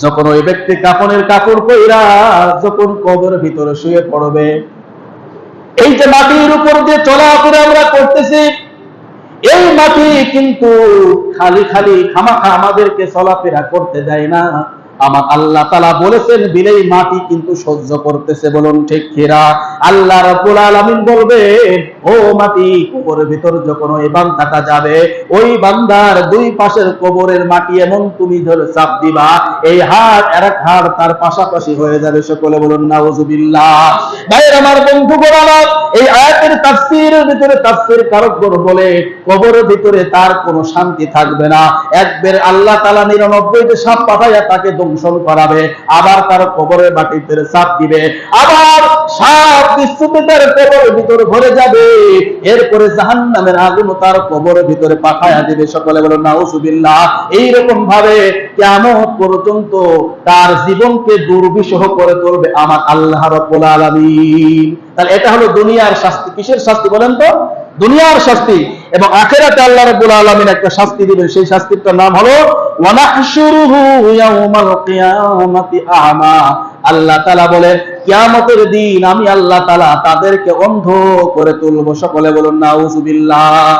যখন ওই ব্যক্তি কাফনের কাপড় পইরা যখন কবরের ভিতরে শুয়ে পড়বে, এই যে মাটির উপর দিয়ে চলাফেরা আমরা করতেছি, এই মাটি কিন্তু খালি খালি খামাখা আমাদেরকে চলাফেরা করতে দেয় না। আমার আল্লাহ তাআলা বলেছেন বিলেই মাটি কিন্তু সহ্য করতেছে, বলুন ঠিক কিনা? আল্লাহ রাব্বুল আলামিন বলবেন, ও মাটি, কবরের ভিতর যখন ওই বান্দাটা যাবে, ওই বান্দার দুই পাশের কবরের মাটি এমন তুমি ধরে চাপ দিবা, এই হাড় আর এক হাড় তার পাশাপাশি হয়ে যাবে। সকলে বলুন নাউজুবিল্লাহ। ভাইয়ের আমার, বন্ধুগণ আমার, এই আয়াতের তাফসীরের ভিতরে তাফসীর কারকগণ বলে কবরের ভিতরে তার কোনো শান্তি থাকবে না। একবার আল্লাহ তাআলা 99টি সাপ পাঠাইয়া তাকে দংশন করাবে, আবার তার কবরের মাটিতে চাপ দিবে, আবার সাপ নিশ্চিত তার কবরের ভিতরে ভরে যাবে, এরপরে জাহান্নামের আগুন তার কবরের ভিতরে পাঠাইয়া দিবে। সকলে বলুন নাউজুবিল্লাহ। এইরকম ভাবে কিয়ামত পর্যন্ত তার জীবনকে দুর্বিষহ করে তুলবে আমার আল্লাহ রাব্বুল আলামিন। তাহলে এটা হলো দুনিয়ার শাস্তি। কিসের শাস্তি বলেন তো? দুনিয়ার শাস্তি। এবং আখিরাতে আল্লাহ রাব্বুল আলামিন একটা শাস্তি দিবেন, সেই শাস্তিটার নাম হলো ওয়া নাহশুরুহু ইয়াউমাল কিয়ামাতি আ'মা। আল্লাহ তাআলা বলেন, কিয়ামতের দিন আমি আল্লাহ তাআলা তাদেরকে অন্ধ করে তুলব। সকলে বলুন নাউজুবিল্লাহ।